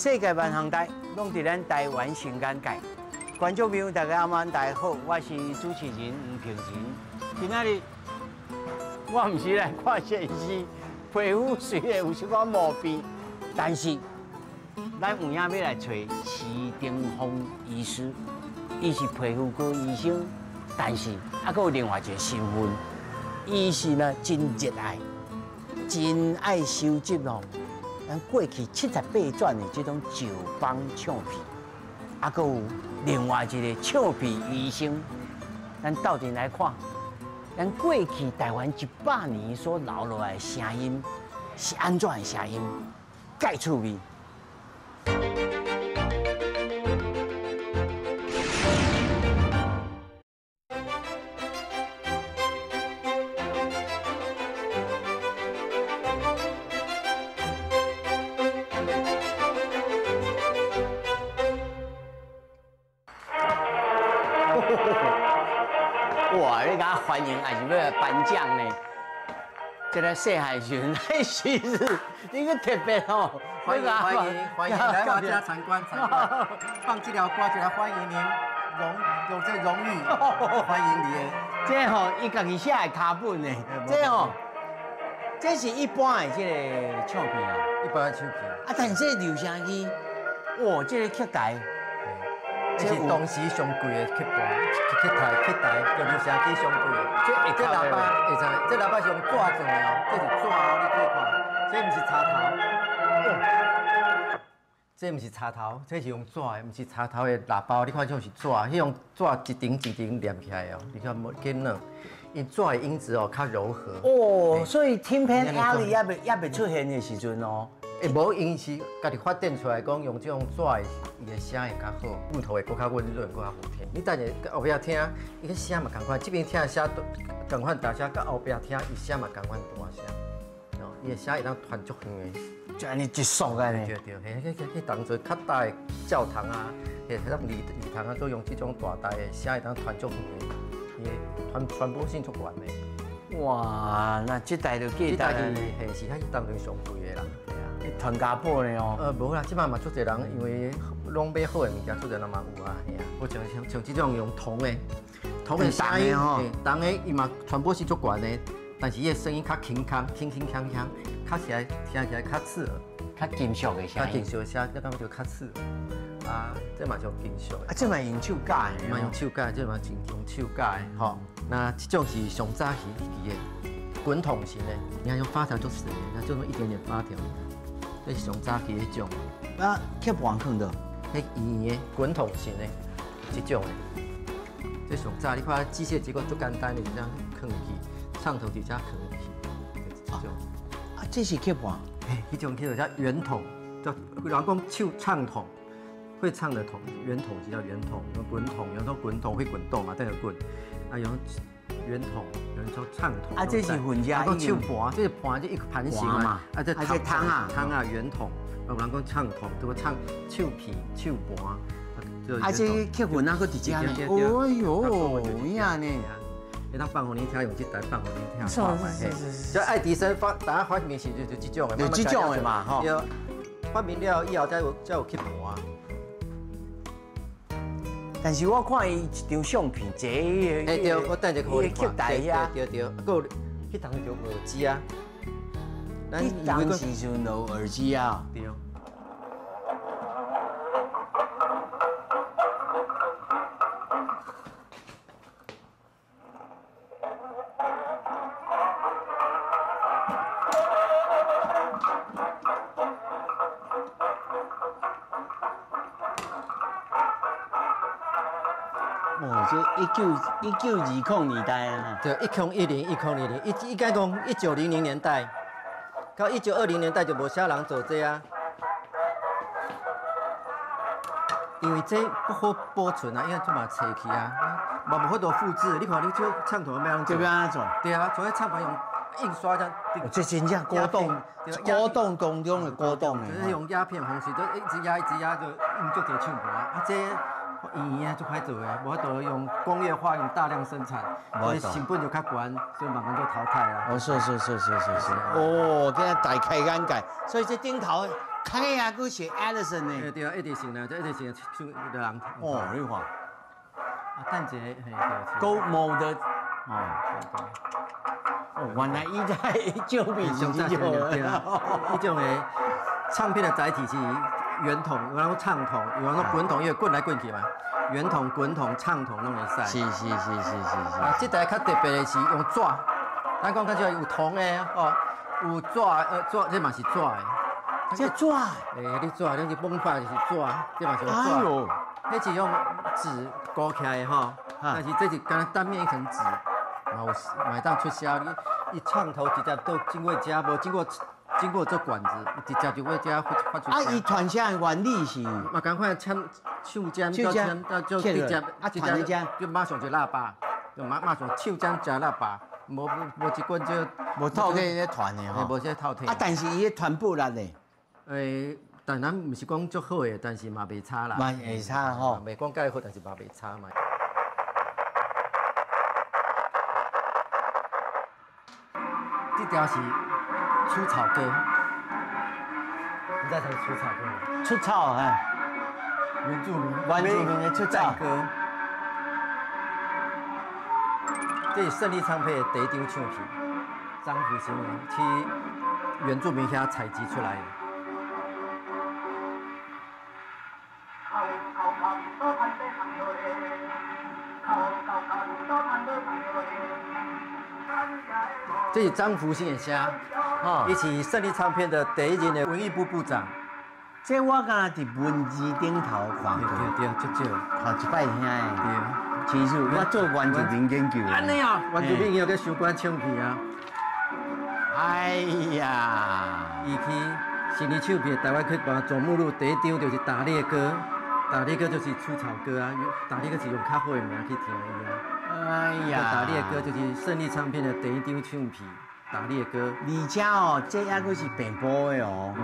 世界万行台，拢伫咱台湾新眼界。观众朋友，大家晚大家好，我是主持人吴平仁。今仔日我唔是来看现实，皮肤虽然有些个毛病，但是咱有影要来找徐丁峰医师，伊是皮肤科医生，但是还佫有另外一个身份，伊是呢真热爱，真爱收集哦。 咱过去78转的这种旧帮唱片，还佫有另外一个唱片医生，咱斗阵来看，咱过去台湾100年所留落来的声音是安怎的声音？介趣味。哇！你甲欢迎还是要来颁奖呢？这个细汉时阵那时日，你个特别哦，欢迎来我家参观，放这条歌就来欢迎您，有这荣誉，欢迎你。这吼，伊家己写的卡本呢，这吼，这是一般的这个唱片啊，一般的唱片。啊，但是这个留声机，哇，这个曲台。 这是当时上贵的曲台，用留声机上贵的。这喇叭会知，这喇叭是用纸做的哦，这是纸哦，你注看，这不是插头。这不是插头，这是用纸的，不是插头的喇叭。你看这种是纸，迄用纸一顶一顶连起来哦。你看无紧呢，因纸的音质哦较柔和。哦，所以听片压力也未出现的时阵哦。 无，因是家己发展出来，讲用这种纸的，伊的声会较好，木头会更较温润，更较好听。你等下后壁听，伊个声嘛同款，这边听的声同款大声，甲后壁听伊声嘛同款大声。哦，伊的声会当传足远的。就安尼一束安尼。对对，迄当做较大的教堂啊，迄种礼堂啊，都用这种大台的声会当传足远的，伊传播性足悬的。哇，那这台就记得。这台是迄当年上贵的啦。 传家宝呢哦。无啦，即摆嘛足侪人，因为拢买好的物件，足侪人嘛有啊，嘿啊。我像这种用铜的声音吼，铜的伊嘛传播性足悬的，但是伊的声音较轻锵，铿锵，较起来听起来较刺耳，较金属的声音。较金属的声，这感觉就较刺耳。啊，这嘛叫金属的。啊，这嘛用手架的。嘛用手架，这嘛用手架的吼。那这种是上早期的滚筒型的，你看用发条做死的，那就那么一点点发条。 这是上早期迄种，啊，吸盘放到，迄圆的滚筒型的，这种的。这上早你看机械结构足简单的，就这样放去，唱头底下放去，这种。啊，这是吸盘。哎，迄种叫做叫圆筒，叫人讲唱筒，会唱的筒，圆筒就叫圆筒，有滚筒，有时候滚筒会滚动嘛，带个滚，啊有圆筒，有人说唱筒。啊，这是混家用。手盘，这是盘就一个盘形嘛。啊，这汤啊，圆筒。有人讲唱筒，这个唱手皮、手盘。啊，这吸混那个伫遮呢。哦哟，有影呢。你当放互你听，用这台放互你听。是。就爱迪生大家发明时就这种的。就这种的嘛，吼。发明了以后才有吸盘。 但是我看伊一张相片，坐哎对，我等下可以吸台呀，对，还有迄当就耳机啊，迄当时就有耳机啊，对。哦，这1920年代啊，对，1010，应该讲1900年代，到1920年代就无啥人做这啊，因为这不好保存啊，因为这嘛拆去啊，嘛无法度复制。你看你这唱筒要安怎做？要安怎做？对啊，做迄唱盘用印刷这样。这真正果冻当中的果冻的，就是用鸦片方式，就一直压就印足侪唱盘啊，这。 圆啊，足歹做诶，无法度用工业化，用大量生产，所以成本就较悬，所以慢慢就淘汰啊。哦，是。哦，今日大开眼界，所以这顶头看个也佫是 Edison 呢。对啊，一直是啦，这一直是唱的人。哦，你看。啊，等一下，嘿，对。Gold Mode。哦。哦，原来伊在酒品是这种对啊，迄种诶唱片的载体是圆筒，有人讲唱筒，有人讲滚筒，因为滚来滚去嘛。圆筒、滚筒、唱筒拢会使。是。啊，这台较特别的是用纸，咱讲较少有铜的哦，有纸纸，这嘛是纸的。这纸？诶，你纸，你是崩发就是纸，这嘛是用纸。哎呦，迄是用纸勾起来的吼，但是这是干单面一层纸。买当出销，你唱头直接都经过遮，无经过这管子，直接就会遮发出。啊，伊传声的原理是？嘛，赶快唱手尖就直接就马上就喇叭，就马上手尖加喇叭，无一棍就无透起咧传的吼。无这透体。啊，但是伊的传播力咧。诶，但咱唔是讲足好的，但是嘛袂差啦。嘛会差吼，袂讲介好，但是嘛袂差嘛。这条是出草歌，你知道什么出草歌吗？出草啊，原住民的出草歌。这是胜利唱片的第一张唱片，张福兴去原住民遐采集出来的。这是张福兴的声，伊是胜利唱片的第一任的文艺部部长。这我敢若伫文字顶头看过，对，足少，头一摆听的。对，其实我做原住民研究。安尼啊，原住民有个相关唱片啊。哎呀，伊去胜利唱片台湾去办总目录第一张就是《打猎歌》，《打猎歌》就是出草歌啊，《打猎歌》是用较好的名去听伊啊。哎呀，打猎歌就是胜利唱片的第一张唱片，打猎歌。而且哦，这还佫是平埔的哦，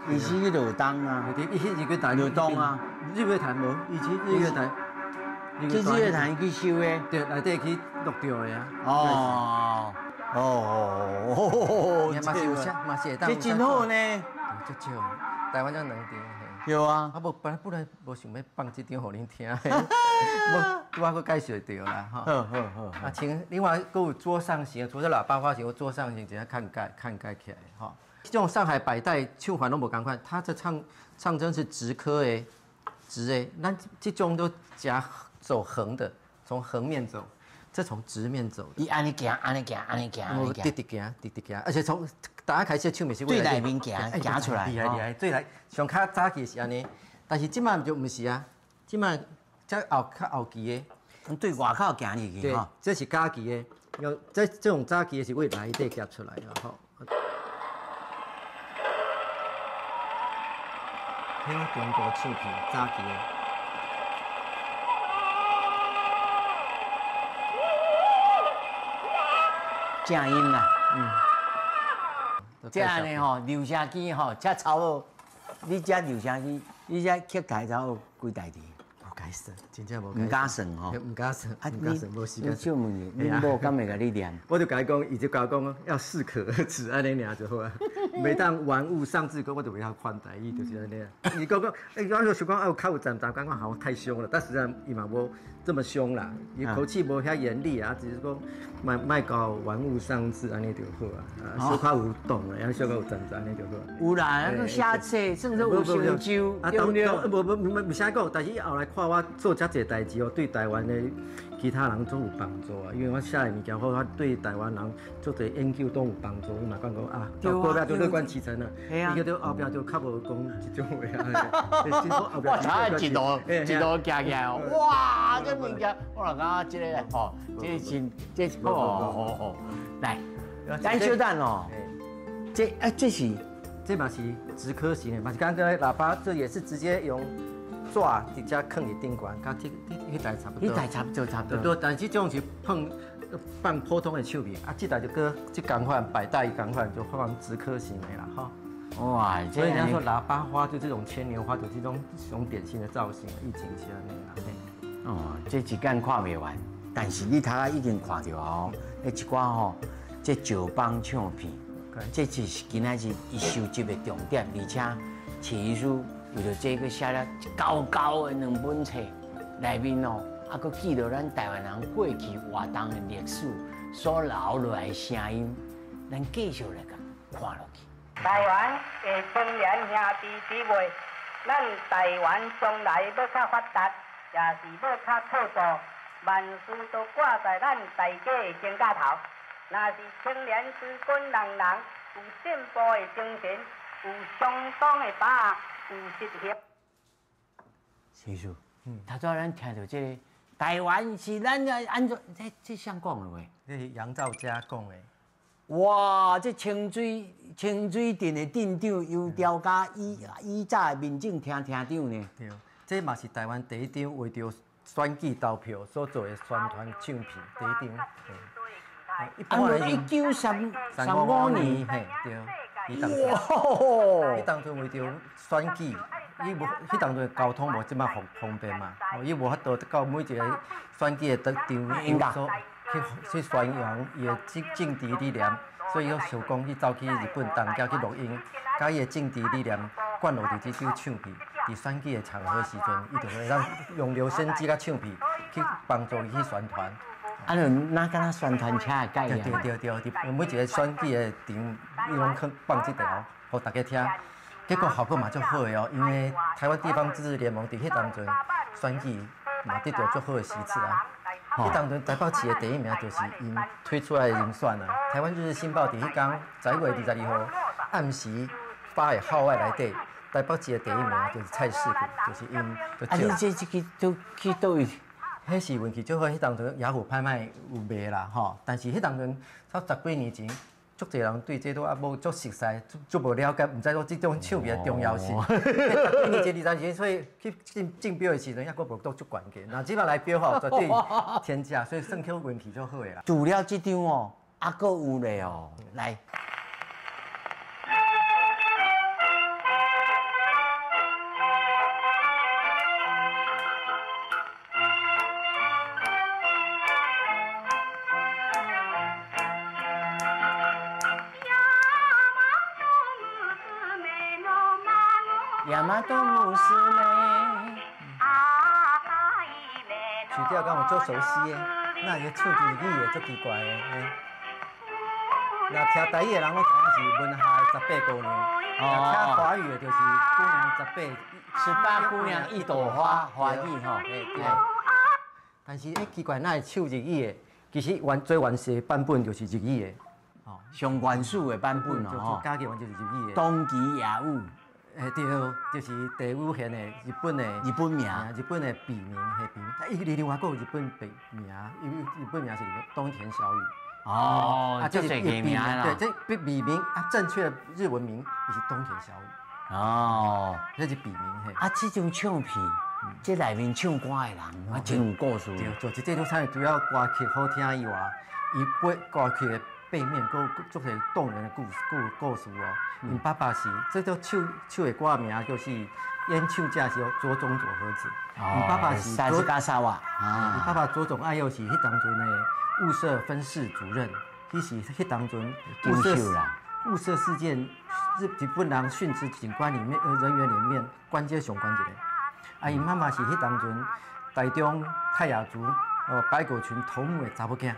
伊是去罗东啊，伊迄是去台罗东啊，日月潭无，伊去日月潭，去日月潭去收的，对，内底去录掉的啊。哦，嘛是有声，嘛是会当。这真好呢，足少，台湾才两张。有啊，啊本来无想要放这张互恁听，我佫介绍着啦，吼。好。啊，像另外佫有桌上型，除了喇叭花型，有桌上型，只要看盖起来，吼。这种上海百代唱法拢无共款，它的唱针是直科的，直的，咱这种都夹走横的，从横面走。这从直面走的，伊安尼行，直行，而且从大家开始唱片是对内面行出来，厉害，最来上较早期是安尼，但是即摆就唔是啊，即摆较后期的，对外口行入去哈，这是早期的，要这种早期的是为内底夹出来的吼。听中国唱片早期的。正音啦，这安尼吼，留声机吼，遮操作，你遮留声机，你遮客台才有几台伫？无解算，真正无。唔敢算吼，唔敢算，无时间。你少问你，你某敢会甲你念？我就甲伊讲，伊就甲我讲要适可而止，安尼尔就好啊。每当玩物丧志，我就为他宽台语，就是安尼啊。伊讲，我就想讲，有较有站，感觉好太凶了，但实际上伊嘛无这么凶啦，伊口气无遐严厉啊，只是讲卖搞玩物丧志安尼就好啊。小可有动啊，然后小可有站安尼就好。有啦，那个下册甚至有成就，唔啥讲，但是伊后来看我做遮济代志哦，对台湾的其他人都有帮助啊。因为我写的物件好，我对台湾人做侪研究都有帮助。伊嘛讲啊，到后壁就乐观其成啊。伊个后壁就较无讲即种话啊。我查一路行起来哦，哇！这物件我感觉这个吼，这哦，来，咱小等哦，这嘛是直科型的，嘛是刚刚喇叭，这也是直接用纸直接放伫顶管，甲迄台差不多。迄台差不多。但是这种是放普通的唱片，啊，这台就搁这共款百代共款就放直科型的啦，哈。哇，所以人家说喇叭花就这种牵牛花，就这种典型的造型，疫情期那啦。哦，这一间看袂完，但是你头仔已经看到哦，那一寡吼，这石邦唱片，这是今仔日伊收集的重点，而且启医书为了这个写了高高的2本册，内面哦，还佫记录咱台湾人过去活动的历史所留落来的声音，咱继续来看落去。台湾的青年兄弟姊妹，咱台湾将来要较发达，也是要较拓展，万事都挂在咱大家的肩胛头。若是青年之军人人有进步的精神，有相当的把握，有实力。师叔，头早咱听到这个台湾是咱的安怎？这谁讲的话？这是杨兆佳讲的。哇！这清水镇的镇长又调加以早的民政厅厅长呢。对，这嘛是台湾第一张为着选举投票所做的宣传唱片，第一张。一般人1935年，嘿，对，伊当伊当阵为着选举，伊无迄当阵交通无即么方便嘛，伊无法度到每一个选举的场所去宣扬伊的政治理念，所以要想讲去走去日本东京去录音，甲伊的政治理念灌入伫即张唱片，伫选举的场合时阵，伊就会让用留声机甲唱片去帮助伊去宣传。啊，就哪敢若宣传车的概念？对，每一个选举的场，伊拢去放这条，互大家听。结果效果嘛足好的哦，因为台湾地方自治联盟伫迄当阵选举嘛得到足好的席次啊。迄当阵台北市的第一名就是因推出来的人选啊。台湾日日新报伫迄天11月22号暗时发的号外内底，台北市的第一名就是蔡世平，就是因。啊，你这个都去倒位？迄是运气足好，迄当阵雅虎拍卖有卖啦吼，但是迄当阵差10几年前，足侪人对这都也无足熟悉，足无了解，毋知道这种唱片的重要性。10几年前、20年前，所以去竞标的时阵，抑佫无到足悬价。那即摆来标吼，绝对天价，所以算起运气足好的啦。除了这张哦，还佫有咧哦，来。亚麻多姆斯妹，曲调敢有足熟悉的，那个唱日语的足奇怪的。那听台语的人拢知影是文夏的18姑娘，听华语的就是姑娘18姑娘一朵花，华语吼。对。但是奇怪，那唱日语的，其实最原始的版本就是日语的，哦，上原始的版本哦，加起完就是日语的。东极野舞。对，就是第五弦的日本名，日本的笔名系笔名。伊另外还有日本笔名，日本名是东田小雨。哦，这是艺名啦。对，这笔名啊，正确的日文名也是东田小雨。哦，这是笔名嘿。啊，这张唱片，这内面唱歌的人啊，真有故事。对，就是这张唱片除了歌曲好听以外，伊歌曲的背面佫足侪动人的故事哦。因爸爸是这叫唱的歌名，就是演唱者是佐佐和子。因爸爸是萨斯加萨瓦。因爸爸佐佐爱佑是迄当阵的雾社分室主任，迄当阵雾社事件日本人殉职警官里面人员里面关键上关一个。啊，因妈妈是迄当阵台中泰雅族白狗群头目的查某囝。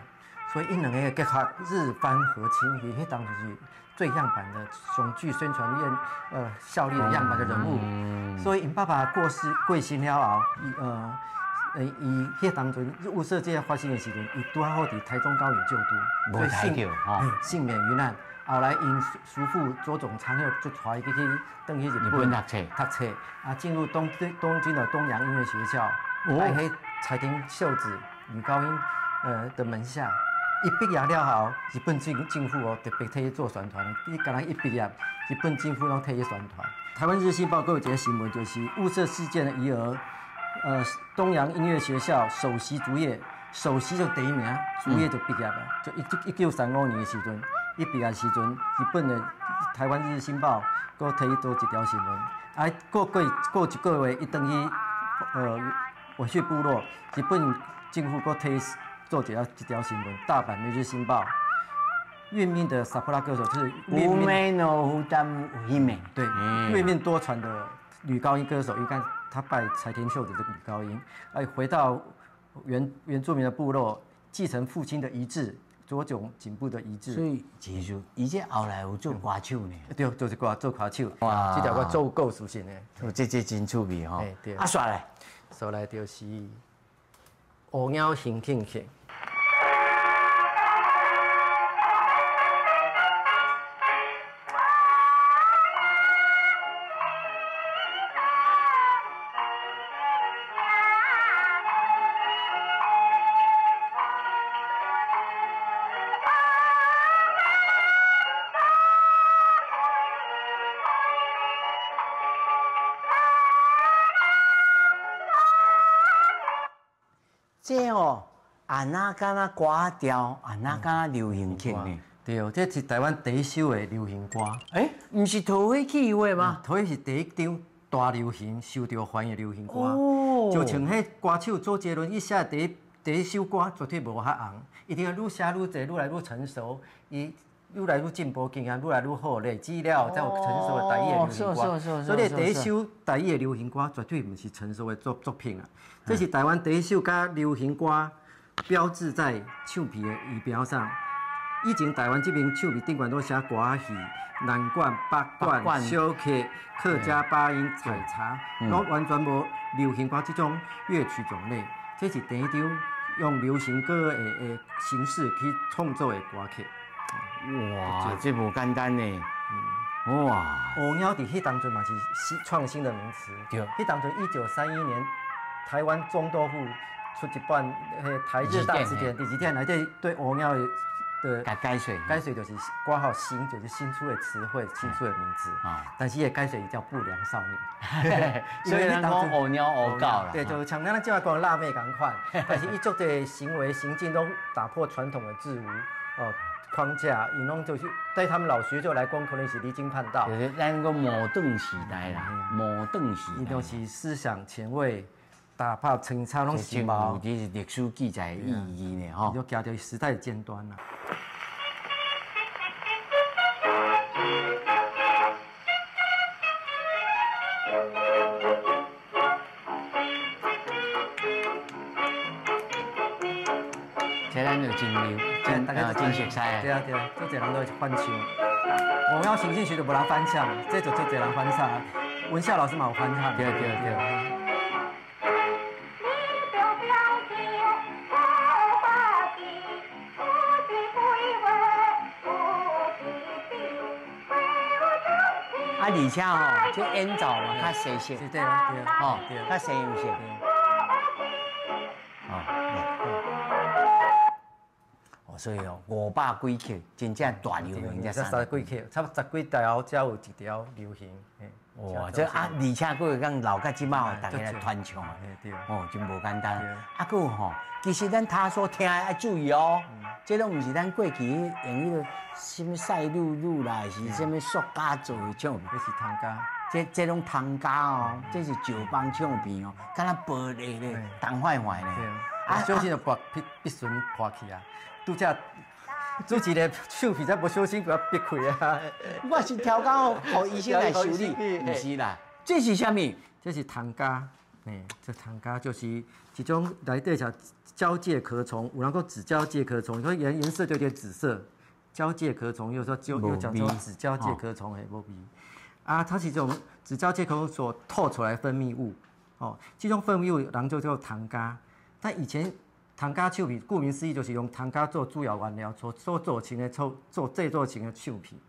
所以因两个结合日番和亲，迄当就是最样板的上具宣传院效力的样板的人物。所以因爸爸过世过身了后，伊迄当阵雾社这发生的时阵，伊拄好伫台中高院就读，所以幸免于难。后来因叔父佐总长佑就带伊去登去日本读册，啊，进入东京的东洋音乐学校，在迄柴田秀子女高音的门下。一毕业了后，日本政府特别替伊做宣传。伊刚一毕业，日本政府拢替伊宣传。台湾日新报有一个新闻，就是雾社事件的余额，东洋音乐学校首席主业，首席就第一名，主业就毕业了。就1935年的时阵，伊毕业时阵，日本的台湾日新报佫替伊做一条新闻。啊，过一个月，伊登去文学部落，日本政府佫替伊做一条新闻，大阪《每日新报》运命的萨普拉歌手，就是有名no负担有美。对，运命多舛的女高音歌手，你看她拜柴田秀子这个女高音，回到原住民的部落，继承父亲的遗志，左踵颈部的遗志。所以其实伊这后来有做歌手呢。对，就是做歌手。哇，这条歌做够熟悉的。这真趣味吼。对。啊，刷来，刷来就是乌鸟行庆庆。这哦，啊那敢那歌调，啊那敢那流行曲呢？对，这是台湾第一首的流行歌。唔是陶喆起的吗？陶喆是第一张大流行、受到欢迎的流行歌。哦，就像迄歌手周杰伦，伊写第一首歌绝对无较红，一定要愈写愈侪，愈来愈成熟，伊愈来愈进步，经验愈来愈好，累积了才有成熟的台语的流行歌。所以第一首台语的流行歌绝对唔是成熟的作品啊。这是台湾第一首甲流行歌标志在唱片的仪表上。以前台湾这边唱片顶管都写歌戏、南管、北管、小曲、客家八音、采茶，拢完全无流行歌这种乐曲种类。这是第一张用流行歌的形式去创作的歌曲。哇，这不简单呢。哇，乌鸟伫迄当阵嘛是创新的名词。对，迄当阵1931年，台湾总督府出一本台日大词典，第几天来这对乌鸟的改水就是挂号新，就是新出的词汇、新出的名字。但是也改水叫不良少女。所以人讲乌鸟乌狗啦。对，就像咱即摆讲辣妹同款，但是伊足的行为行径都打破传统的制度框架，伊拢就是对他们老学究来讲，可能是离经叛道。就是咱个摩登时代啦，摩登时代。伊都是思想前卫。打破陈差拢是无，这是历史记载的意义呢，吼。就行到时代的尖端啦。这咱就真溜，大家真熟悉啊。对啊，做侪人都翻唱。我要行进曲就无人翻唱，这就做侪人翻唱。文夏老师嘛有翻唱。对。而且吼，这演奏嘛较细细，对，吼，较细有些。所以500几曲，真正大流行，才30几曲，差10几条才有一条流行。哇，这而且佫会讲留到即摆，大家来传唱，真无简单。佫有吼，其实咱他所听的要注意哦，这拢毋是咱过去用迄个什么赛璐璐啦，是什么塑胶做的唱片，这是糖胶，这种糖胶哦，这是旧帮唱片哦，敢若玻璃咧，弹坏坏咧。小心就必须破去啊！拄则主持人手皮才无小心，给它逼开啊！我是调到互医生来修理，不是啦。这是啥物？这是糖胶，这糖胶就是一种内底是交界壳虫，有人讲紫交界壳虫，所以颜色就有点紫色。交界壳虫又说又讲说紫交界壳虫很无味啊，它是这种紫交界壳虫所透出来分泌物这种分泌物人就叫糖胶。但以前糖胶唱片，顾名思义就是用糖胶做主要原料，做成的做制作成的唱片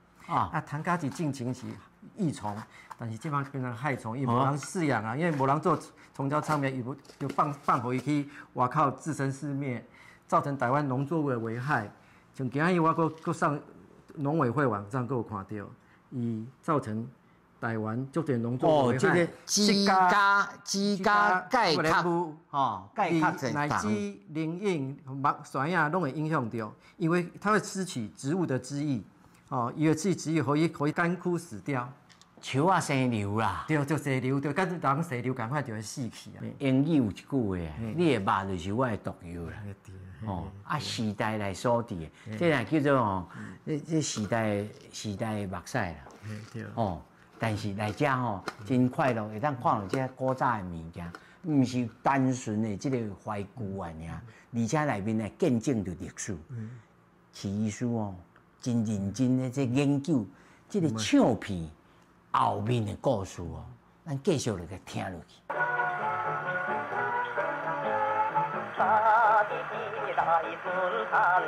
糖胶是近亲是益虫，但是这帮变成害虫，因为无人饲养因为无人做虫胶唱片，又放回去外口自生自灭，造成台湾农作物的危害。像今日我搁上农委会网站，搁有看到，伊造成台湾足侪农作物危害。这个鸡加钙壳钙壳乃至磷应、酸亚拢会影响到，因为它会失去植物的汁液，伊会失去汁液，可以干枯死掉。树啊生瘤啦，对，就生瘤，就跟人生瘤赶快就会死去啊。英语有一句话你的肉就是我的毒药啦。哦，啊时代来所伫的，这也叫做哦，这时代的目屎啦。对。哦，但是来遮吼真快乐，会当看到这古早的物件，唔是单纯的这个怀旧啊尔，而且内面呢见证着历史。徐医师哦，真认真的在研究这个唱片后面的故事哦，咱继续来个听落去。来顺产时，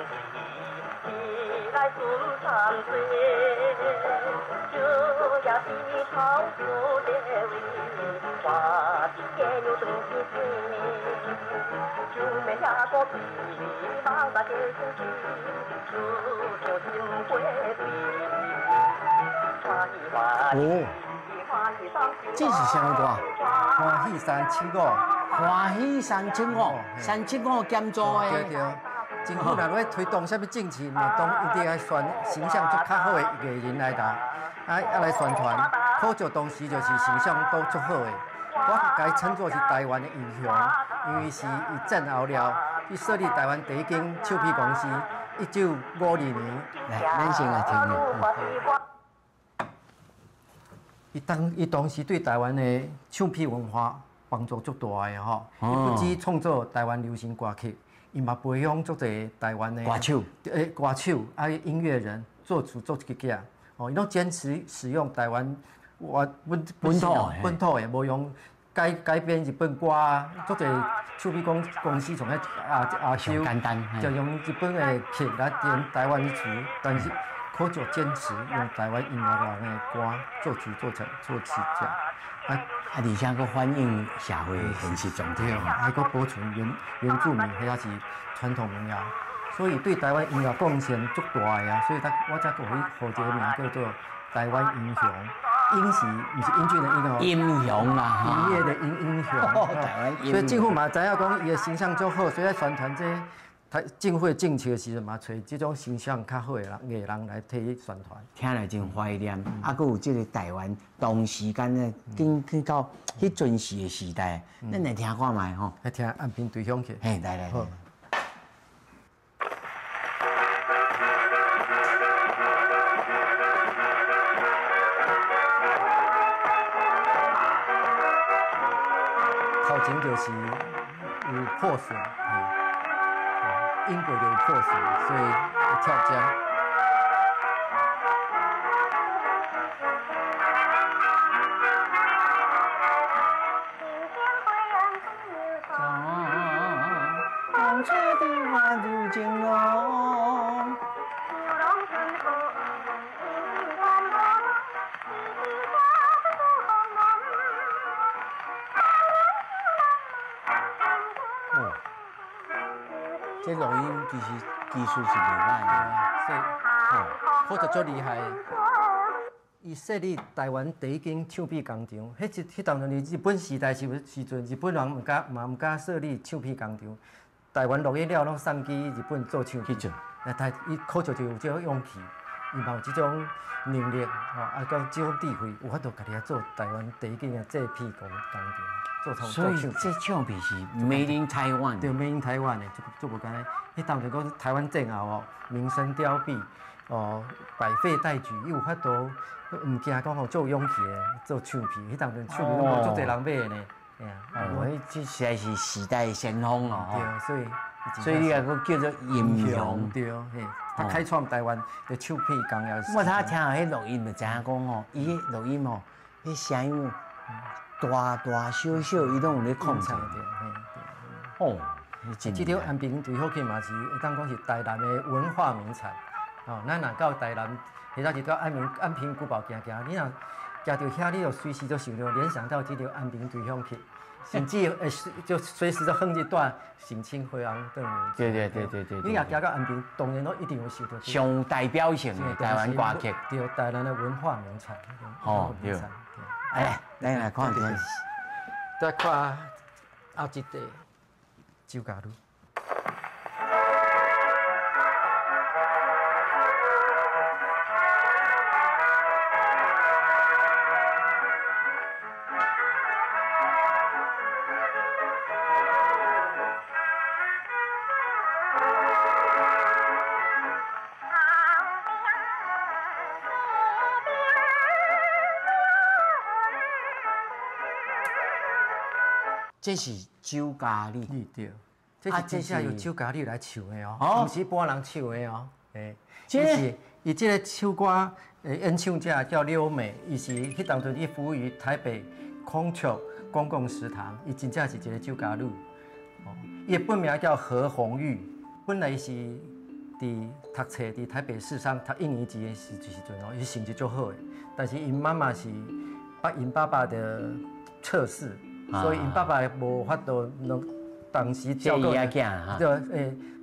起来顺产水，就也是草树的味，花的叶又长起水，就没下过皮，忙大街上去，就像金龟飞，花喜上这是啥歌？欢喜375。欢喜375减租的。对。政府若要推动什么政策，一定要选形象足较好的艺人来打，来宣传。可惜当时就是形象都足好的，我该称作是台湾的英雄，因为是伊战后了，伊设立台湾第一间唱片公司，1952年。来，咱先来听伊当时对台湾的唱片文化帮助足大的吼，伊不止创作台湾流行歌曲。伊嘛培养足侪台湾的歌手，音乐人、作曲家，伊拢坚持使用台湾本土的，无用改编日本歌啊。足侪唱片公司从亚洲就用日本的曲来填台湾的词，但是可就坚持用台湾音乐人的歌作曲作词者。而且佫反映社会现实状况，还佫保存原住民，迄也是传统民谣，所以对台湾音乐贡献足大个啊！所以我才互一个名叫做台湾英雄。英是毋是英俊的英哦？英雄啊！音乐的英雄。所以政府嘛知影讲伊的形象足好，所以在宣传这政府的政策的时阵嘛，找这种形象较好的艺人来替伊宣传。听来真怀念，啊，佫有这个台湾同时间呢，去到迄阵时的时代，咱来听看卖吼。来听《安平对响曲》。嘿，来。头前就是有破损。音轨就有破损，所以会跳江。风吹的花如惊龙。这录音其实技术是袂歹的，或者足厉害。伊设立台湾第一间唱片工厂，迄当阵日本时代时阵，日本人唔敢设立唱片工厂，台湾录音了拢送去日本做唱片。但伊可惜就有这种勇气，伊嘛有这种能力，讲这种智慧，有法度家己做台湾第一间的制片工厂。所以这唱片是 Made in Taiwan， 对 ，Made in Taiwan 的，做无简单。迄当时讲台湾战后名声凋敝，百废待举，伊有法度，唔惊讲足有勇气的做唱片。迄当时唱片拢无足侪人买的呢。这实在是时代先锋哦。对，所以你个叫做英雄。对，他开创台湾的唱片工业。我他听迄录音，就知影讲吼，伊迄录音吼，迄声音。大小小，伊拢有咧控制着。哦，这条安平对好曲嘛是，会当讲是台南的文化名产。咱若到台南，或者是到安平古堡行，你若行到遐，你就随时就想到联想到这条安平对响曲，甚至就随时就哼一段《省亲回航灯》。对。你若行到安平，当然都一定会想到。上代表性的台湾歌曲。对，台南的文化名产。对。哎，咱来看电视，再看后一块周家路。这是酒家里，对，这是真正由酒家里来唱的哦不是一般人唱的哦。诶，这伊这个唱歌演唱者叫刘美，伊是迄当阵伊服务于台北孔雀公共食堂，伊真正是一个酒家女。伊本名叫何红玉，本来是伫读册伫台北市上读1年级的时阵哦，伊成绩足好的，但是因妈妈是因爸爸的测试，所以因爸爸无法度当时照顾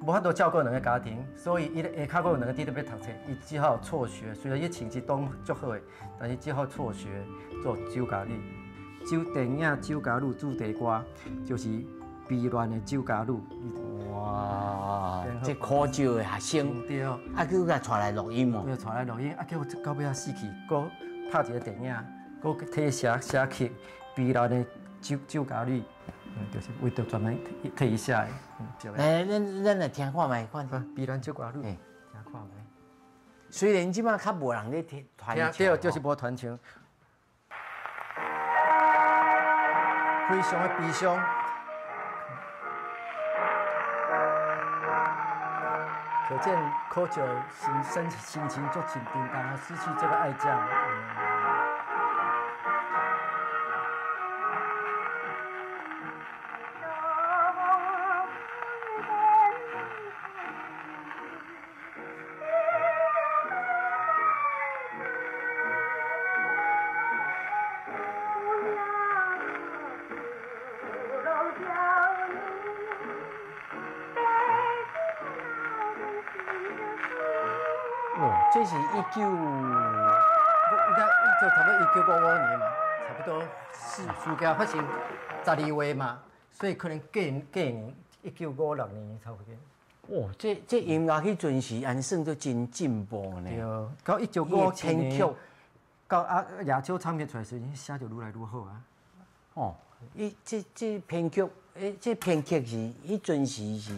无法度照顾两个家庭，所以伊下骹有两个弟弟要读册，伊只好辍学。虽然伊成绩都足好的，但是只好辍学做酒家女。电影《酒家女》主题歌就是悲恋的酒家女。哇，这苦酒的学生，对，啊，佮甲带来录音哦，对，带来录音，啊，叫到尾啊死去，佮拍一个电影，佮替写曲悲恋的酒家女。就是为着专门替伊写的。来，咱来听看卖，看。悲恋酒家女，听看卖。虽然即马较无人咧传唱，对，就是无传唱。非常的悲伤。可见柯九心情足紧张啊，失去这个爱将。这是应该就差不多1955年嘛，差不多事件发生12月嘛，所以可能隔年1956年差不多。这音乐迄阵时，按算都真进步呢。对，到1957年，到亚洲唱片出来时，写就愈来愈好啊。这编曲，这编曲是迄阵时是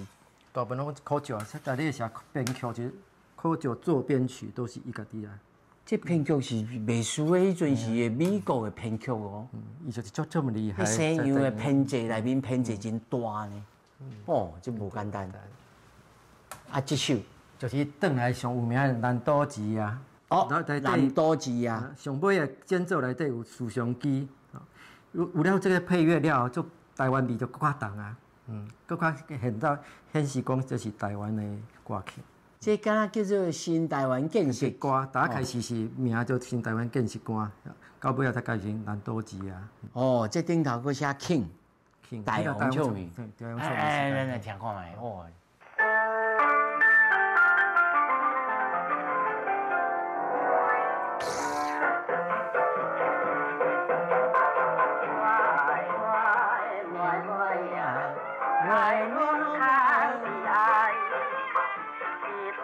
大部分拢柯九，在你写编曲就。柯九做编曲都是伊家己啊。这编曲是美术的迄阵时的美国的编曲哦。伊就是这么厉害。西洋的编制内面编制真大呢。这无简单。啊，这首就是转来上有名的《南岛志》啊。南岛志啊。上尾的间奏内底有树上机，有了这个配乐了，就台湾味就更加重啊。更加显示讲这是台湾的歌曲。这敢若叫做新台湾建设歌，打开始是名叫新台湾建设歌，到尾才改成南岛志啊。这顶头佫写 King， 大王唱片，咱来听看卖。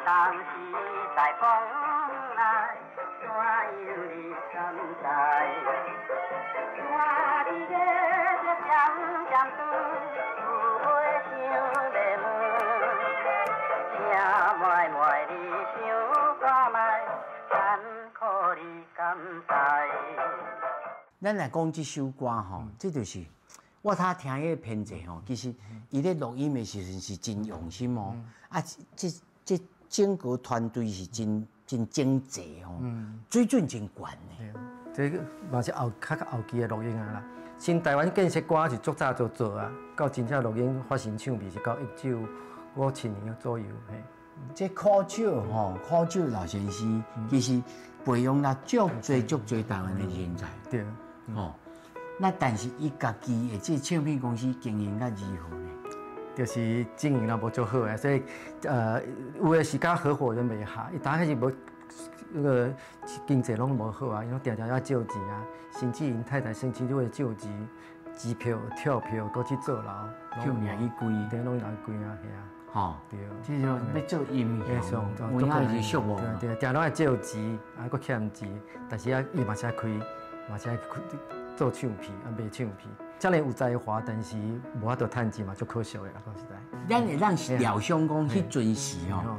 当时在风来，怎有你存在？我的月渐渐长，有花香的门，听卖卖你想歌卖，艰苦你敢知？咱来讲这首歌吼，这就是我他听迄个编制吼，其实伊咧录音的时阵是真用心哦。这整个团队是真整齐哦，水准真悬呢。这个嘛是较后期的录音啊啦。新台湾建设歌是足早就做啊，到真正录音发行唱片是到1957年左右。这苦酒吼，苦酒老先生其实培养了足侪台湾的人才。对。那但是伊家己的这唱片公司经营甲如何呢？就是经营也无做好啊，所以有的是甲合伙人袂合，伊当下是无那个经济拢无好啊，伊拢常常要借钱啊，甚至因太太生气就会借钱、机票、跳票，搁去坐牢，就命伊贵，对，拢拿贵啊，系啊，对，这就要做音乐，有影是俗无，对，常拢爱借钱，啊，搁欠钱，但是啊，伊嘛是爱开，嘛是爱做唱片，啊，卖唱片。遮尔有才华，但是无法度趁钱嘛，足可惜的啦，讲实在。咱会当料想讲，迄阵时哦，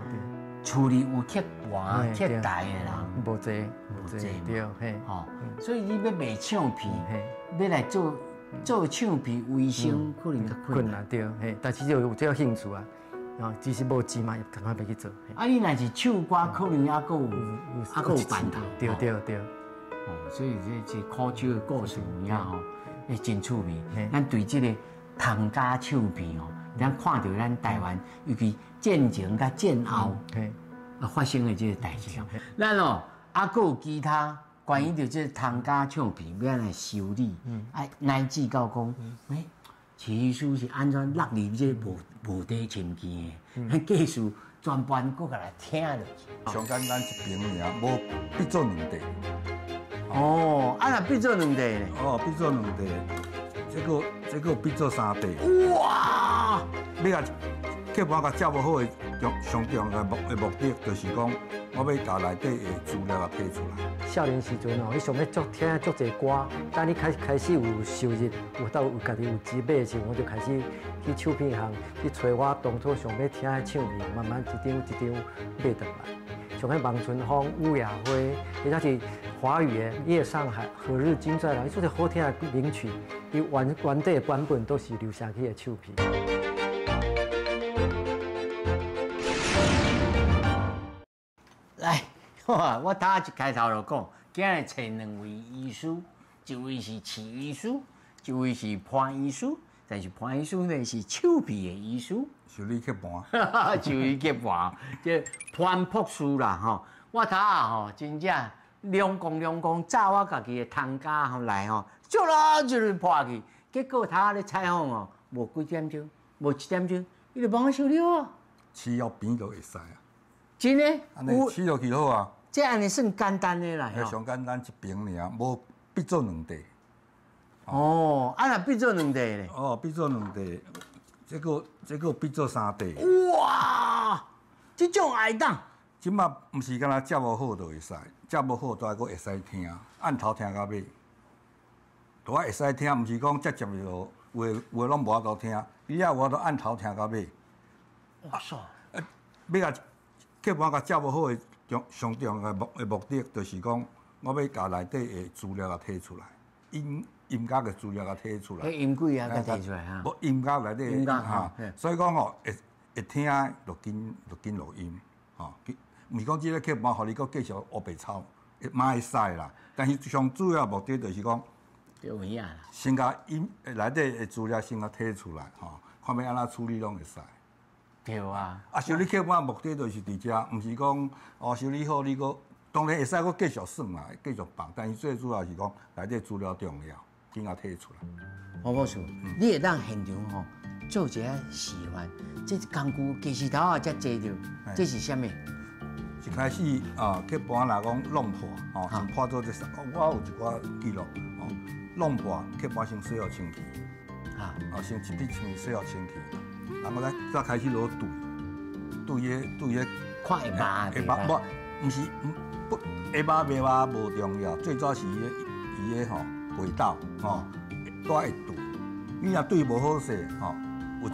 厝里有铁盘、铁台的人无济，对，所以你要卖唱片，要来做做唱片卫生可能较困难。对，嘿，但是就有这个兴趣啊，啊，只是无钱嘛，也赶快要去做。啊，你若是唱歌，可能还佫有办头。对。哦，所以这苦酒的故事有影吼，会真趣味。咱对这个唐家唱片哦，咱看到咱台湾，尤其战前甲战后发生的这个代志。咱哦，还佫有其他关于着这唐家唱片要来修理，乃至到讲，其实是安怎落入这无底深渊的，技术全班搁来听落去。上简单一瓶尔，无必做两地。哦，啊，若必做两地咧？哦，必做两地，这个必做三地。哇！你啊，客户甲接无好的上重要的目的，就是讲，我要把内底的资料给摕出来。少年时阵哦，你想要听足侪歌，等你开始有收入，有家己有钱买的时候，我就开始去唱片行去找我当初想要听的唱片，慢慢一张一张买倒来。像迄望春风、乌雅辉，或者是华语的《夜上海》《何日君再来》，做些好听的名曲，伊原底的版本都是留下去的唱片。来，我头一开头就讲，今日找两位医师，一位是饲医师，一位是潘医师。但是潘医师呢是唱片的医师，修理客盘，修理客盘，这潘博士啦吼。我头啊吼，真正两公炸我家己的汤家吼来吼，就啦就是破去。结果头咧采访哦，无几点钟，无1点钟，伊就帮我修理好啊。饲药边就会使啊。真诶？安尼饲落去好啊。这安尼算简单的啦。上简单一瓶尔，无必做两地。哦，啊，若必做两地咧？哦，必做两地，这个必做三地。哇，这种爱当。即马毋是干那接无好就会使，接无好都还佫会使听，按头听到尾。都还会使听，毋是讲接就话拢无法度听，你也有法度按头听到尾。哇塞！要甲客户甲接无好的上重要的目的，就是讲我要甲内底的资料给摕出来。音乐的资料甲摕出来，音轨啊，甲摕出来哈。无音乐内底音乐哈，所以讲吼，会听就紧录音，吼。毋是讲即个客户互你搁继续黑白抄，嘛会使啦。但是上主要目的就是讲，有影啦。先甲音内底的资料先甲摕出来，吼，看要安怎处理拢会使。对啊。啊，修理客户目的就是伫遮，毋是讲哦修理好你搁。当然会使佫继续算啦，继续放，但是最主要是讲内底资料重要，紧甲摕出来。黄博士，你会当现场吼做一下示范，这工具其实头啊才坐着，这是啥物？一开始啊，客盘来讲弄破，哦，先破做这我有一寡记录，哦，弄破客盘先洗好清气，啊，先一笔清洗好清气，然后再开始落对个看会麻不，毋是不下巴袂麻无重要，最主要是伊个吼味道吼带会对，你若对无好势吼，有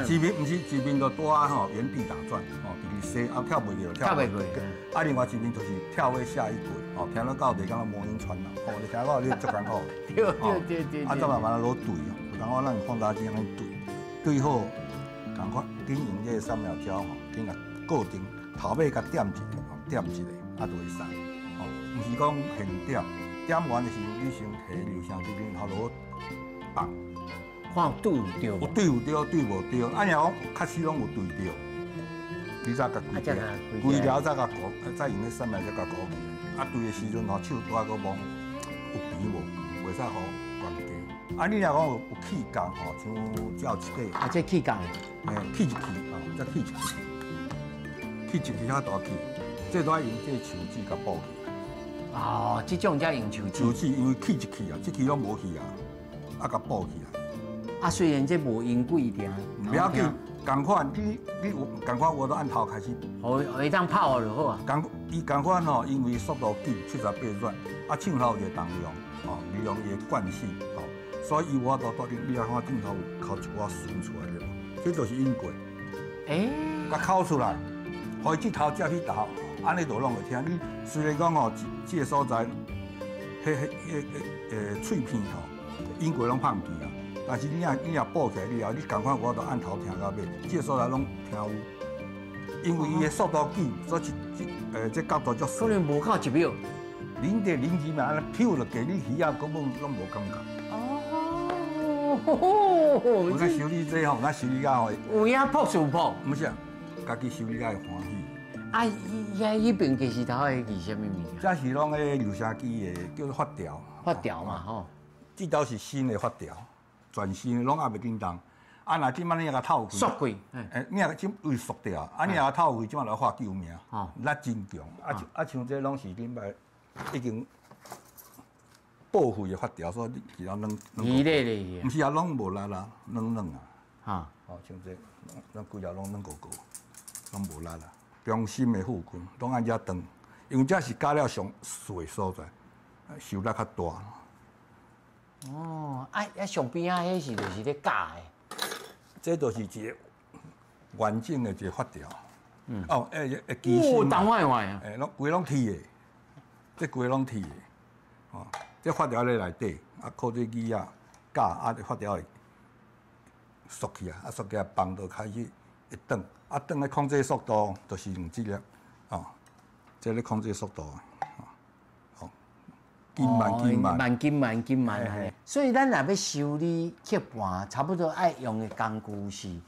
一面毋是一面就带吼原地打转吼，直直洗啊跳袂过跳袂过，啊另外一面就是跳跃下一轨吼，听到到地敢若魔音传人，吼你听到你足艰苦，对，啊再慢慢落对哦，然后咱放大镜安尼对好，赶快紧用这个3秒胶吼，紧甲固定头尾甲点一下，点一下。啊，就会使，哦，毋是讲现点，点完的时候你先摕留声这边头落放，看有对有对，有对有对，对无对，按样讲确实拢有对着，你再甲规条再甲鼓，再用迄3秒再甲鼓起，啊对的时阵吼手拄啊个摸，有平无，袂使好关机。啊你若讲有气感吼，像照一块，这气感，气一气吼，再气一气，气一气较大气。这都要用这树枝甲补起。哦，这种才用树枝。树枝因为起一起啊，这起拢无去啊，啊甲补起来。啊，虽然这无音轨定，不要紧，同款你有同款，我都按头开始。会当泡就好啊。同款吼，因为速度紧，78转，啊唱头就当量，哦，利用伊的惯性，哦，所以我都决定你来看镜头有靠一寡顺出来的，这就是音轨。甲考出来，开这头接迄头。安尼就拢会听。你虽然讲吼，这个所在，脆片吼，英国拢放弃啊。但是你若报起来了后，你赶快我都按头听到尾，这个所在拢听有。因为伊的速度紧，所以这角度足细。可能无到1秒。0.02秒，安尼飘落去，你鱼啊根本拢无感觉。哦。咱修理这吼，咱修理甲吼。有影朴素朴。唔是啊，家己修理甲会欢喜。啊，迄边其实头係是啥物物？这是拢个留声机的，叫做发条。发条嘛，吼。这都是新的发条，全新的，拢还袂叮当。啊，若即摆你甲透开，缩开，你若即位缩掉，啊，你若透开，即摆来发救命，力真强。像这拢是顶摆已经报废的发条，所以你其他软。稀咧咧。唔是啊，拢无力啦，软啊。哈。哦，像这，咱规条拢软糊糊，拢无力啦。中心的附近拢按遮长，因为这是加了上水所在，受力较大。哦，上边啊，迄是就是咧假的。这就是一个完整的一个发条。哦，机芯嘛。动坏坏啊。拢规拢铁的，这规拢铁的。哦，这发条咧内底，啊靠这机啊架，啊发条会缩起啊，缩起来放就开始会转，转咧控制速度，就是用这个，哦，这咧控制速度。慢。所以咱若要修理吸盘，差不多爱用的工具是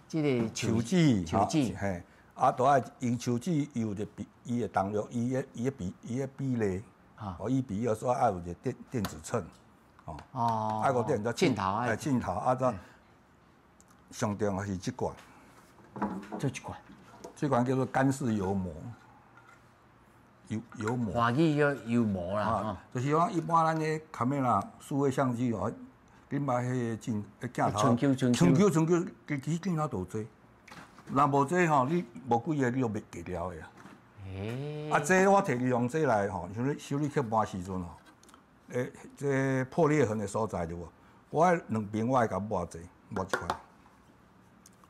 这个手指，嘿，都爱用手指有的伊的动力，伊的比例，伊比例所爱有一个电子秤，爱个电子镜头，镜头，再上重是这管，这管叫做干式油膜。油膜，华语叫油膜啦，就是讲一般咱的卡梅拉、数位相机哦，你买迄镜头，春秋，其镜头多济，若无这吼，你无几个你都袂记了的啊。这我摕利用这来吼，像你修理吸盘时阵吼，这破裂痕的所在对无？我两边我会甲抹者，抹一块，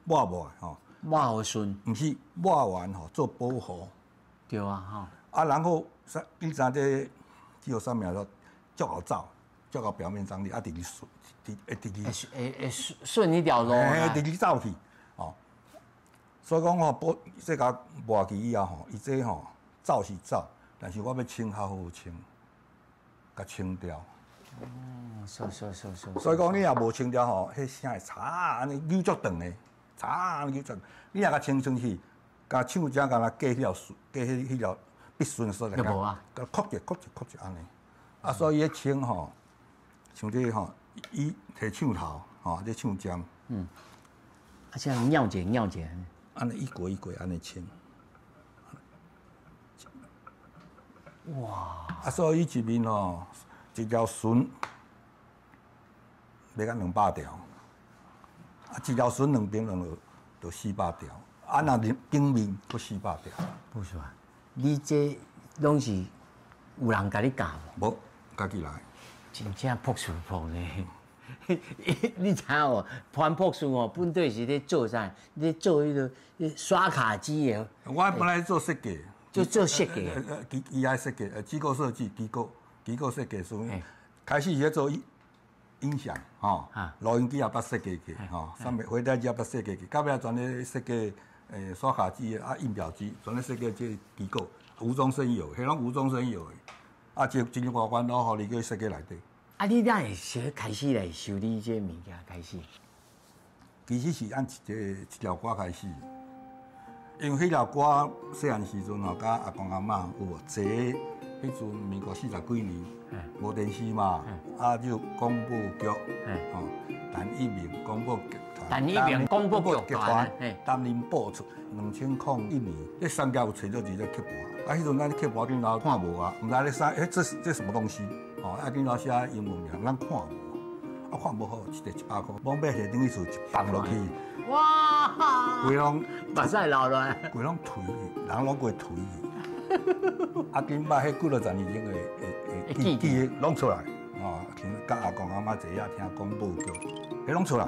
抹吼，抹好顺，毋是抹完吼做保护，对啊吼。然后你知这肌肉上面说照好照，照到表面张力，直顺一条路，直走去，哦。所以讲吼，这甲磨去以后吼，伊这吼走是走，但是我要清较好清，甲清掉。所以讲你若无清掉吼，迄声会嚓安尼扭足长的，嚓扭足。你若甲清去，甲手掌甲它隔迄条。必顺所来，甲扣一安尼，所以迄清吼，像这吼，伊摕枪头吼，这枪尖，这样尿一，安尼一轨安尼清，哇！所以伊一面吼，一条绳，要到200条，一条绳两边就400条，若顶面佫400条，不是吧？你这拢是有人甲你教无？无，家己来。真正朴素朴呢。你知影无？番朴素哦，本底是咧做啥？咧做迄个刷卡机的。我本来做设计。就做设计。机械设计，机构设计，机构设计所以开始是做音响，吼，录音机也捌设计去，吼，上面回带机也捌设计去，到尾全咧设计。刷卡机印表机，全咧设计这机构，无中生有，迄拢无中生有的。真外观老好，你去设计内底。你哪会先开始来修理这物件开始？其实是按一条歌开始，因为迄条歌细汉时阵吼，甲阿公阿嬷有无坐？迄阵民国40几年，无电视嘛，就广播局，陈一鸣广播剧团，陈一鸣广播剧团担任播出。2001年，迄三家有找到一个吸盘，迄阵咱吸盘顶头看无啊，毋知咧啥，这什么东西？顶头写英文名，咱看无，看无好，一个100块，往买下等于是一放落去，哇！规拢目屎流落来，规拢颓去，人拢过颓去。顶摆迄几落10年前的记拢出来，像甲阿公阿嬷坐遐听广播剧，迄拢出来。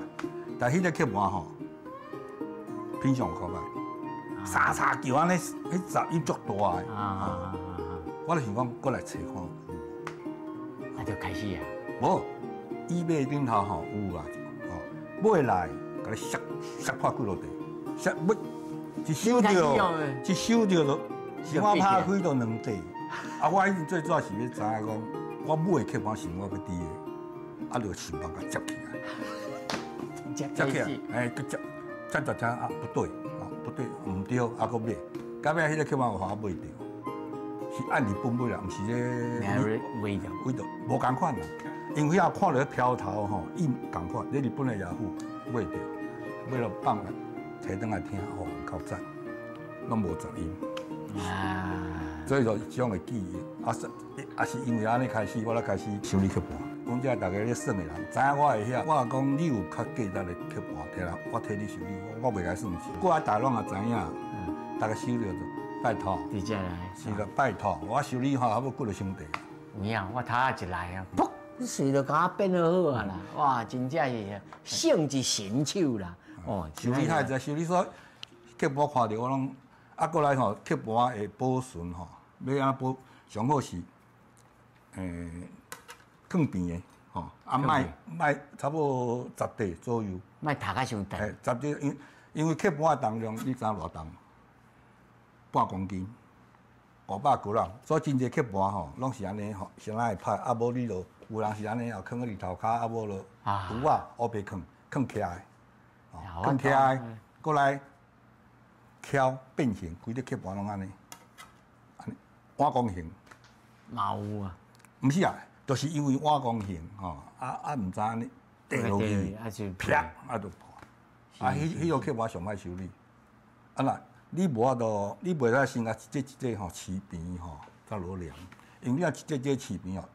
但迄个吸盘吼，品相可歹，沙沙叫安尼，迄杂音足大的。我就想讲，过来找看。就开始啊？无，椅背顶头吼有啦，吼买来甲你摔破几落地，摔要一手着，一手着就生我拍开就两地。啊，我以前最主要是要知影讲，我买客盘是我要滴的，啊，就想办法接起来，接起来，哎，佮接着听啊，不对，不对，唔对，啊，佮买，到尾迄个客盘有互我买着，是按日本买啦，毋是咧微调，无共款啦。因为遐看到飘头吼，伊共款，咧日本的雅虎买着，买了放来，摕转来听，哦，够赞，拢无杂音。啊，所以就这种的记忆，也是因为安尼开始，我才开始修理客盘。阮遮大家咧耍的人，知影我会晓，我讲你有较价值的客盘，摕来我替你修理，我袂甲算钱。过来大拢也知影，大家修理就拜托，直接来，是个拜托，我修理吼，还要几个兄弟。有影，我头仔一来啊，噗，随着甲我变好好啊啦，哇，真正是胜之神手啦。哦，修理太在修理说，客盘看到我拢。啊，过来吼，客盘的保存吼，要安保上好是，放平的吼，啊，卖差不多10地左右，卖读甲伤重。10地，因为客盘的重量，你知影偌重？半公斤，500g，所以真侪客盘吼，拢是安尼吼，先来拍，啊，无你就有人是安尼，后放喺日头骹，啊，无就土啊，乌白放起来，放起来，过来。敲变形，规个客盘拢安尼，碗公形。嘛有啊？毋是啊，就是因为碗公形吼，毋知安尼跌落去，啪就破。啊，迄个客盘上歹修理。啊那，你无法度，你袂使先啊一节吼饲边吼，才落凉。因为你啊一节饲边吼，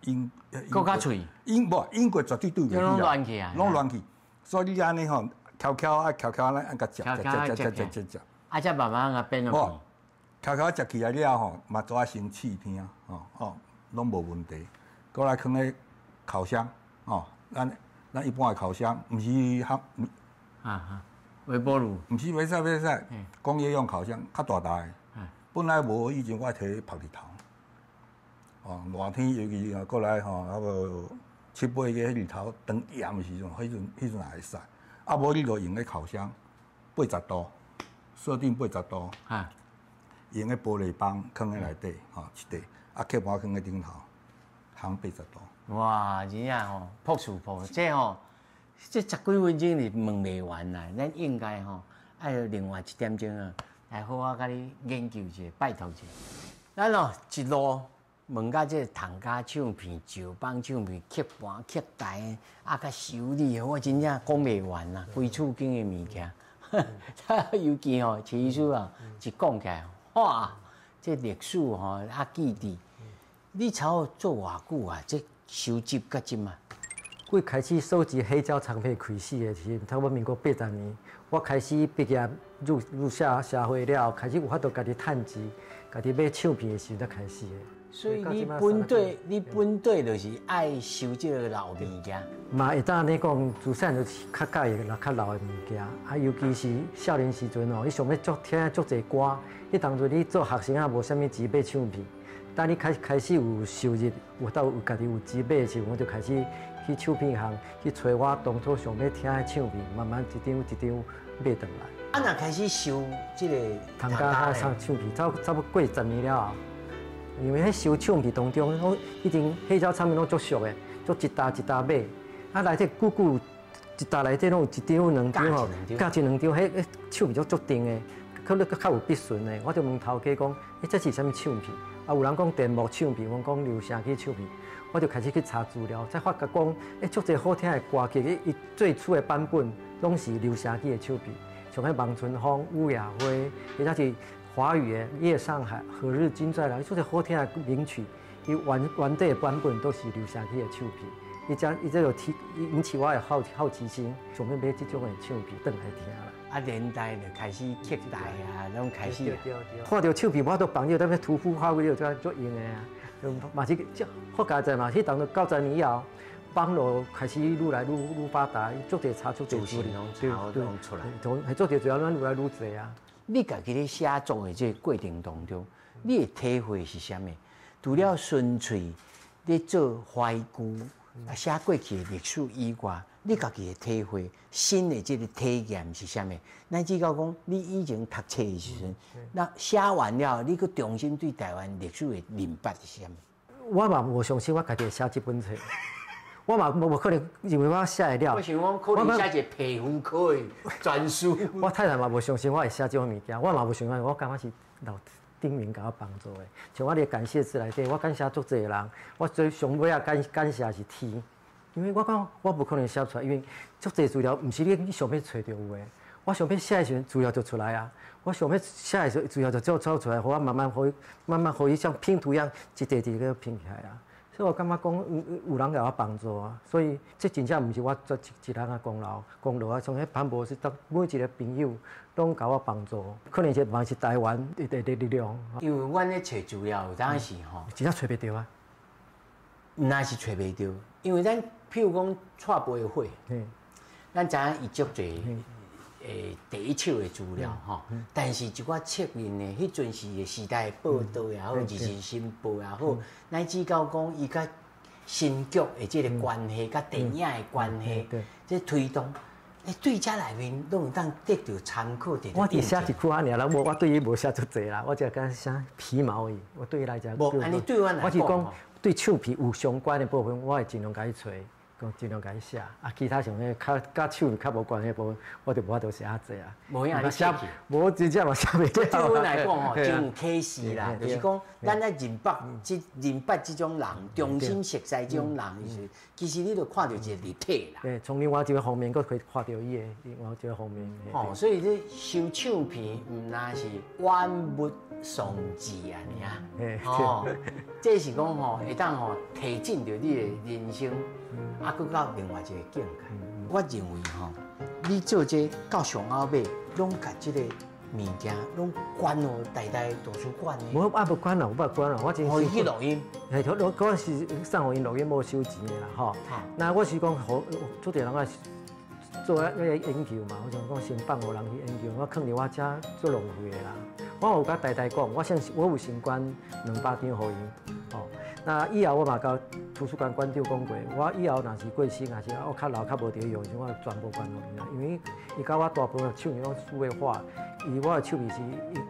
搁较脆。英国绝对对袂起啊。拢乱去啊！拢乱去，所以你安尼吼，敲安尼按甲食。啊，才慢慢啊变落去。悄食起来了吼，嘛做啊先试听，拢无问题。过来放咧烤箱，咱一般的烤箱，毋是微波炉，毋是袂使，工业用烤箱较大台。本来无以前我摕晒日头，热天尤其过来吼，啊无7、8个日头长炎的时阵，迄阵也会晒。啊无你就用咧烤箱，80度。设定80度，用个玻璃棒放在内底，一地，啊客盘放在顶头，烘80度。哇，真正吼，朴素朴，这10几分钟是问袂完啦。咱应该爱另外1点钟啊，来好好甲你研究一下，拜托一下。咱一路问到这糖家唱片、石板唱片、客盘、客台，甲修理，我真正讲袂完啦，规厝间的物件。尤其徐医师啊，一讲起来，哇，这历史记忆，你操做偌久啊？这收集到即嘛？我开始收集黑胶唱片开始的时，差不多民国80年，我开始毕业入社会了，开始有法度家己趁钱，家己买唱片的时候才开始的。所以你本底就是爱收这个老物件。嘛会当你讲，自细就是较介意较老的物件，啊，尤其是少年时阵你上要听足侪歌，迄当阵你做学生啊，无啥物钱买唱片。当你开始有收入，有家己有钱买的时候，我就开始去唱片行去找我当初上要听的唱片，慢慢一张一张买回来。啊，若开始收这个唐家唱片，差不多过10年了后。因为迄收唱片当中，我以前黑胶唱片拢足俗的，足一沓一沓买，啊内底久一沓内底拢有1张2张吼，加1、2张，迄唱片足定的，可能较有笔顺的。我就问头家讲，这是啥物唱片？啊有人讲电幕唱片，我讲留声机唱片，我就开始去查资料，才发觉讲，足侪好听的歌曲，伊最初的版本拢是留声机的唱片，像迄望春风、乌雅辉，或者是。华语的《夜上海》《何日君再来》，做些好听的名曲，伊原底的版本都是留下去的唱片。伊这就引起我的好奇心，想要买这种的唱片，转来听啦。啊，年代就开始客台啊，拢开始。对。看到唱片，我都朋友在那屠夫发挥就足用的啊，嘛是好佳在嘛，迄当到90年以后，网络开始愈来愈发达，足侪查出侪资料，对，出来，系做侪资料，咱愈来愈侪啊。你家己咧写作的这个过程当中，你的体会是啥物？除了纯粹咧做怀旧，写过去的历史以外，你家己的体会、新的这个体验是啥物？乃至到讲你以前读册的时阵，那写完了，你去重新对台湾历史的认识是啥物？我嘛无相信我家己会写这本册，我嘛无可能认为我写得了。我想讲，可能写一个皮肤科的专书。我太太嘛无相信我会写这种物件，我嘛无相信，我感觉是老顶面甲我帮助的。像我咧感谢字内底，我感谢足侪人，我最上尾啊感谢是天，因为我讲我无可能写出来，因为足侪资料毋是你想要找到有的，我想要写的时阵资料就出来啊。我想要写的时候，资料就走出来，互我慢慢互伊像拼图一样，一块一个拼起来啊。所以我感觉讲有人给我帮助啊，所以这真正毋是我一人的功劳啊，从迄潘博士到每一个朋友拢给我帮助，可能是嘛是台湾的力量。因为阮咧找资料有当时吼，真正找袂到啊，那是找袂到，因为咱譬如讲蔡培慧，咱知影伊足侪。第一手的资料吼，但是一寡侧面的，迄阵时的时代报道也好，日日新报也好，乃至到讲伊甲新剧的这个关系，甲电影的关系，这推动，对遮内面拢有当得到参考的。我只写一句安尔啦，我对伊无写足侪啦，我只敢写皮毛而已。我对伊来讲，无安尼对我来讲，我是讲对唱片有相关的部分，我会尽量甲伊找。尽量甲伊写，其他上个甲手较无关系部分，我就无法度写遐济啊。无影你写，无真正嘛写袂了。对阮来讲吼，真有启示啦，就是讲，咱咧认捌这种人，重新熟悉这种人，其实你就看到一个立体啦。对，从另外一个方面，佫可以看到伊的另外一个方面。哦，所以你收唱片，毋那是万物双至安尼啊。哦，这是讲吼，会当吼提振着你的人生。啊，佫到另外一个境界。我认为吼，你做这到上后尾，拢甲这个物件拢关哦，代图书馆呢。无啊，无关啦，无关啦，我真。可以去录音。我是送互因录音，无收钱的啦，吼。那我是讲，做啲人啊做那个研究嘛，我想讲先放互人去研究，我放伫我遮做浪费的啦。我有甲代讲，我有先捐200张互因，哦。那以后我嘛甲图书馆馆长讲过，我以后若是过身，还是我较老较无得用，我全部捐互伊啦。因为伊甲我大部分手艺拢数位化，我的手艺是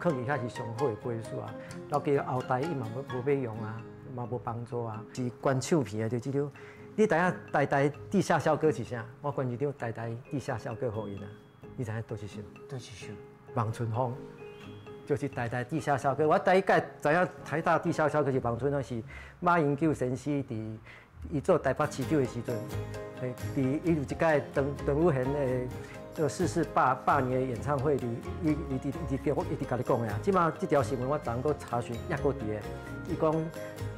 放伫遐是上好的归属啊。老家后代伊嘛无要用啊，嘛无帮助啊。是捐唱片的就即张，你知影代地下小歌是啥？我捐一张代地下小歌互因啊。你知影倒一首？倒一首？望春风。就是代地下小哥，我第一届知影台大地下小哥是望春风，是马英九先生伊做台北市长的时阵，伊有一届邓武贤的这逝8年的演唱会里，伊直甲你讲的啊。即马这条新闻我昨下搁查询，也搁伫的。伊讲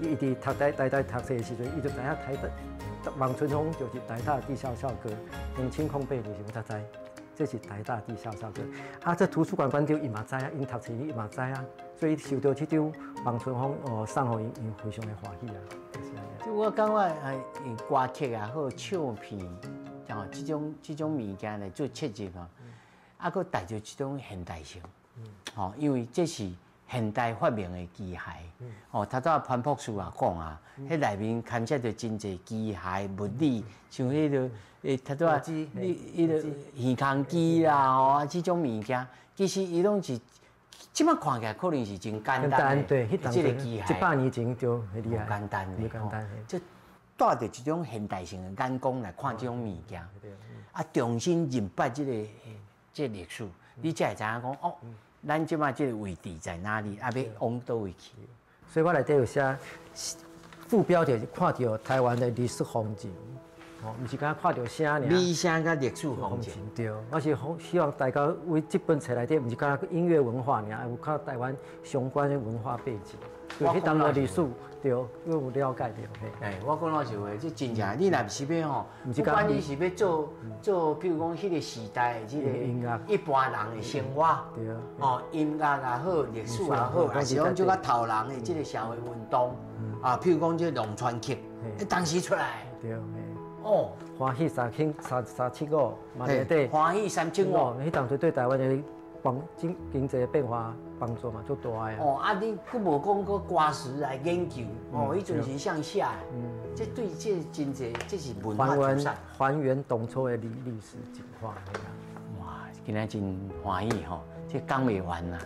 伊伫读台大读册的时阵，伊就知影台大望春风就是台大地下小哥，2008年时我才知。这是台大地下小哥，这图书馆馆长伊嘛知啊，因读册伊嘛知啊，所以收到这张望春风送互因非常的欢喜啊。就我感觉歌曲也好，唱片哦，这种物件来做切入嘛，佫带着这种现代性，哦，因为这是现代发明的机械，哦，头早潘博士也讲啊，迄内面牵涉着真侪机械物理，像迄个。头仔，迄个耳孔机啦，吼，这种物件，其实伊拢是，即摆看起来可能是真简单的，对，这个机械，100年前就很厉害，简单的，就带着一种现代性的眼光来看这种物件，啊，重新认识这历史，你才会知影讲哦，咱即摆这个位置在哪里，啊，要往倒位去。所以我内底有写副标题，看到台湾的历史风景。哦，毋是敢看到啥尔，理想甲历史风景。对，我是希望大家为这本册内底，毋是敢音乐文化尔，有看台湾相关的文化背景，对迄当个历史，对，有了解到。我讲老实话，这真正，你若是要吼，不管你是要做，譬如讲迄个时代的这个音乐，一般人的生活，对，哦，音乐也好，历史也好，还是讲这个头人的这个社会运动，啊，譬如讲这龙川剧，当时出来，对。哦，欢喜375，嘛内底欢喜375，迄当初对台湾的经济变化帮助嘛足大的。哦，你佫无讲过歌词来研究，哦，迄阵是向下，这对这真济，这是文化遗产。还原当初的历史情况那个。哇，今仔真欢喜吼，这讲袂完啦。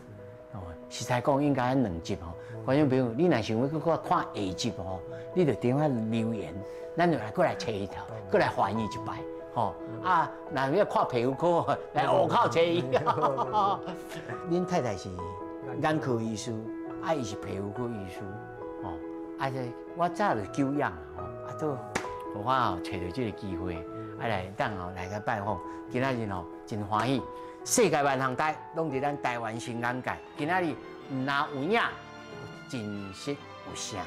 哦，实在讲应该2集吼。观众朋友，你若想要搁看下集吼，你就点下留言，咱就过来找一条，过来还伊一摆。吼啊，若要看皮肤科，来户口找伊。恁太太是眼科医师，啊，伊是皮肤科医师，吼，啊，我早就久仰啦，吼，啊，都互我吼找到这个机会，啊来等吼来个拜访，今仔日吼真欢喜，世界万行台拢伫咱台湾新眼界，今仔日唔拿有影，真实有声。